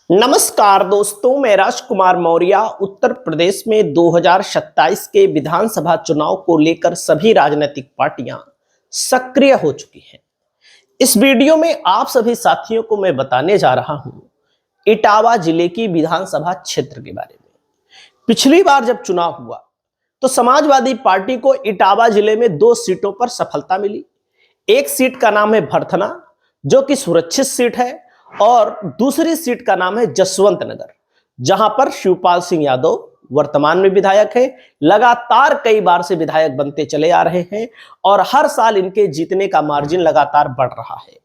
नमस्कार दोस्तों, मैं राजकुमार मौर्य। उत्तर प्रदेश में 2027 के विधानसभा चुनाव को लेकर सभी राजनीतिक पार्टियां सक्रिय हो चुकी हैं। इस वीडियो में आप सभी साथियों को मैं बताने जा रहा हूं इटावा जिले की विधानसभा क्षेत्र के बारे में। पिछली बार जब चुनाव हुआ तो समाजवादी पार्टी को इटावा जिले में 2 सीटों पर सफलता मिली। एक सीट का नाम है भरथना, जो कि सुरक्षित सीट है, और दूसरी सीट का नाम है जसवंत नगर, जहां पर शिवपाल सिंह यादव वर्तमान में विधायक है। लगातार कई बार से विधायक बनते चले आ रहे हैं और हर साल इनके जीतने का मार्जिन लगातार बढ़ रहा है।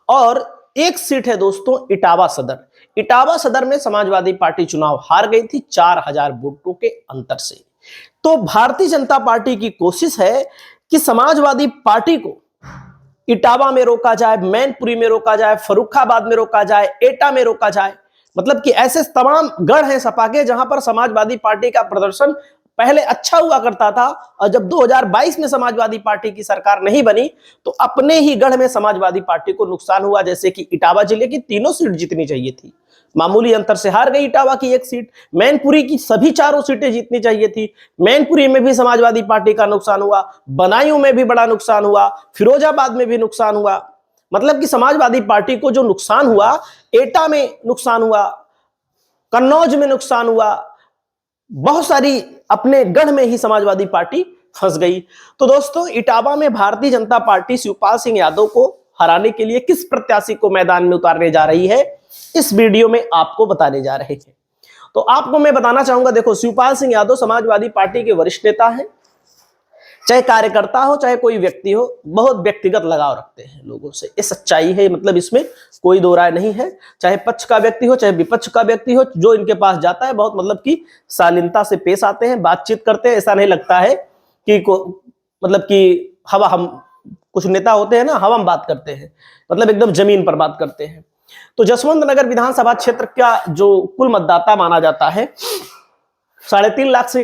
और एक सीट है दोस्तों इटावा सदर। इटावा सदर में समाजवादी पार्टी चुनाव हार गई थी 4000 वोटों के अंतर से। तो भारतीय जनता पार्टी की कोशिश है कि समाजवादी पार्टी को इटावा में रोका जाए, मैनपुरी में रोका जाए, फर्रुखाबाद में रोका जाए, एटा में रोका जाए। मतलब कि ऐसे तमाम गढ़ हैं सपा के जहां पर समाजवादी पार्टी का प्रदर्शन पहले अच्छा हुआ करता था, और जब 2022 में समाजवादी पार्टी की सरकार नहीं बनी तो अपने ही गढ़ में समाजवादी पार्टी को नुकसान हुआ। जैसे कि इटावा जिले की तीनों सीट जीतनी चाहिए थी, मामूली अंतर से हार गई इटावा की एक सीट। मैनपुरी की सभी चारों सीटें जीतनी चाहिए थी, मैनपुरी में भी समाजवादी पार्टी का नुकसान हुआ, बदायूं में भी बड़ा नुकसान हुआ, फिरोजाबाद में भी नुकसान हुआ। मतलब कि समाजवादी पार्टी को जो नुकसान हुआ, एटा में नुकसान हुआ, कन्नौज में नुकसान हुआ, बहुत सारी अपने गढ़ में ही समाजवादी पार्टी फंस गई। तो दोस्तों, इटावा में भारतीय जनता पार्टी शिवपाल सिंह यादव को हराने के लिए किस प्रत्याशी को मैदान में उतारने जा रही है, इस वीडियो में आपको बताने जा रहे हैं। तो आपको मैं बताना चाहूंगा, देखो, शिवपाल सिंह यादव समाजवादी पार्टी के वरिष्ठ नेता हैं। चाहे कार्यकर्ता हो चाहे कोई व्यक्ति हो, बहुत व्यक्तिगत लगाव रखते हैं लोगों से, ये सच्चाई है। मतलब इसमें कोई दो राय नहीं है। चाहे पक्ष का व्यक्ति हो चाहे विपक्ष का व्यक्ति हो, जो इनके पास जाता है बहुत मतलब कि शालीनता से पेश आते हैं, बातचीत करते हैं। ऐसा नहीं लगता है कि मतलब कि हवा, हम कुछ नेता होते हैं ना, हवा में बात करते हैं, मतलब एकदम जमीन पर बात करते हैं। तो जसवंत नगर विधानसभा क्षेत्र का जो कुल मतदाता माना जाता है 3.5 लाख से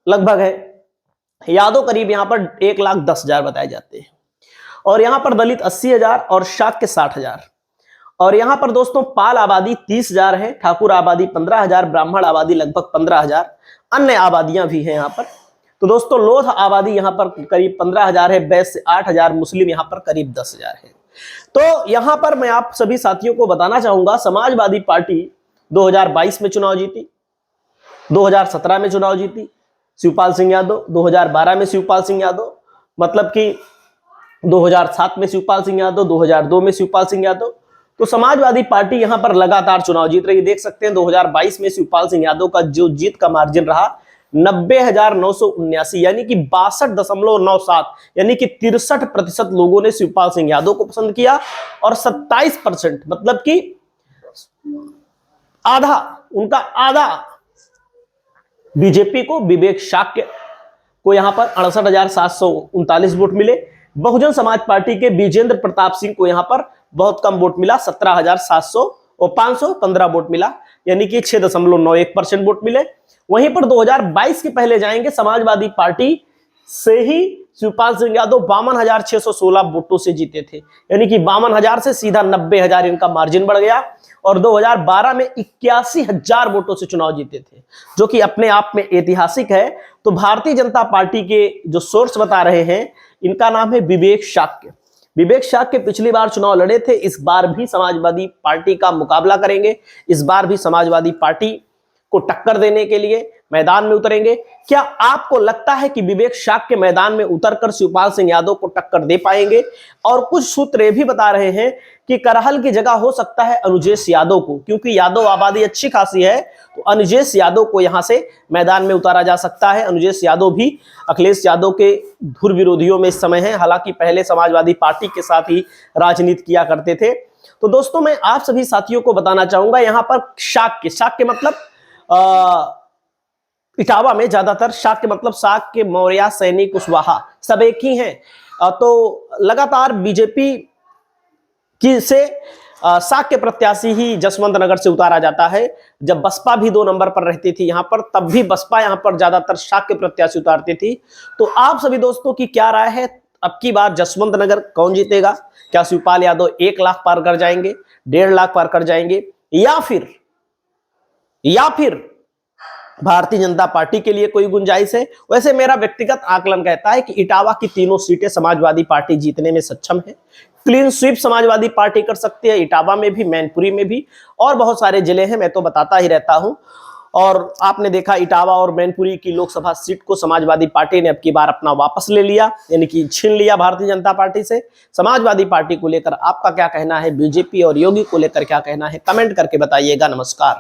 लगभग है। यादव करीब यहां पर 1,10,000 बताए जाते हैं, और यहां पर दलित 80,000 और शाक्य 60,000। और यहां पर दोस्तों पाल आबादी 30,000 है, ठाकुर आबादी 15,000, ब्राह्मण आबादी लगभग 15,000, अन्य आबादियां भी हैं यहां पर। तो दोस्तों लोध आबादी यहां पर करीब 15,000 है, वैश्य 8,000, मुस्लिम यहां पर करीब 10,000 है। तो यहां पर मैं आप सभी साथियों को बताना चाहूंगा, समाजवादी पार्टी 2022 में चुनाव जीती, 2017 में चुनाव जीती शिवपाल सिंह यादव, 2012 में शिवपाल सिंह यादव, मतलब कि 2007 में शिवपाल सिंह यादव, 2002 में शिवपाल सिंह यादव। तो समाजवादी पार्टी यहां पर लगातार चुनाव जीत रही। देख सकते हैं 2022 में शिवपाल सिंह यादव का जो जीत का मार्जिन रहा 90,979, यानी कि 62.97, यानी कि 63% लोगों ने शिवपाल सिंह यादव को पसंद किया, और 27% मतलब कि आधा, उनका आधा बीजेपी को, विवेक शाक्य को यहां पर 68,739 वोट मिले। बहुजन समाज पार्टी के विजेंद्र प्रताप सिंह को यहां पर बहुत कम वोट मिला, 17,515 वोट मिला, यानी कि 6.91% वोट मिले। वहीं पर 2022 के पहले जाएंगे, समाजवादी पार्टी से ही शिवपाल सिंह यादव 52,616 वोटों से जीते थे, यानी कि 52,000 से सीधा 90,000 इनका मार्जिन बढ़ गया। और 2012 में 81,000 वोटों से चुनाव जीते थे, जो कि अपने आप में ऐतिहासिक है। तो भारतीय जनता पार्टी के जो सोर्स बता रहे हैं, इनका नाम है विवेक शाक्य। विवेक शाक्य पिछली बार चुनाव लड़े थे, इस बार भी समाजवादी पार्टी का मुकाबला करेंगे, इस बार भी समाजवादी पार्टी को टक्कर देने के लिए मैदान में उतरेंगे। क्या आपको लगता है कि विवेक शाक्य मैदान में उतरकर शिवपाल सिंह यादव को टक्कर दे पाएंगे? और कुछ सूत्र ये भी बता रहे हैं कि करहल की जगह हो सकता है अनुजेश यादव को, क्योंकि यादव आबादी अच्छी खासी है, तो अनुजेश यादव को यहां से मैदान में उतारा जा सकता है। अनुजेश यादव भी अखिलेश यादव के धुर विरोधियों में इस समय है, हालांकि पहले समाजवादी पार्टी के साथ ही राजनीति किया करते थे। तो दोस्तों मैं आप सभी साथियों को बताना चाहूंगा, यहां पर शाक्य मतलब इटावा में ज्यादातर शाक्य मतलब शाक्य, मौर्य, सैनी, कुशवाहा सब एक ही हैं। तो लगातार बीजेपी की से शाक्य प्रत्याशी ही जसवंत नगर से उतारा जाता है। जब बसपा भी 2 नंबर पर रहती थी यहां पर, तब भी बसपा यहां पर ज्यादातर शाक्य प्रत्याशी उतारती थी। तो आप सभी दोस्तों की क्या राय है, अब की बार जसवंत नगर कौन जीतेगा? क्या शिवपाल यादव 1 लाख पार कर जाएंगे, 1.5 लाख पार कर जाएंगे, या फिर या फिर भारतीय जनता पार्टी के लिए कोई गुंजाइश है? वैसे मेरा व्यक्तिगत आकलन कहता है कि इटावा की तीनों सीटें समाजवादी पार्टी जीतने में सक्षम है। क्लीन स्वीप समाजवादी पार्टी कर सकती है, इटावा में भी, मैनपुरी में भी, और बहुत सारे जिले हैं, मैं तो बताता ही रहता हूं। और आपने देखा इटावा और मैनपुरी की लोकसभा सीट को समाजवादी पार्टी ने अब की बार अपना वापस ले लिया, यानी कि छीन लिया भारतीय जनता पार्टी से। समाजवादी पार्टी को लेकर आपका क्या कहना है, बीजेपी और योगी को लेकर क्या कहना है, कमेंट करके बताइएगा। नमस्कार।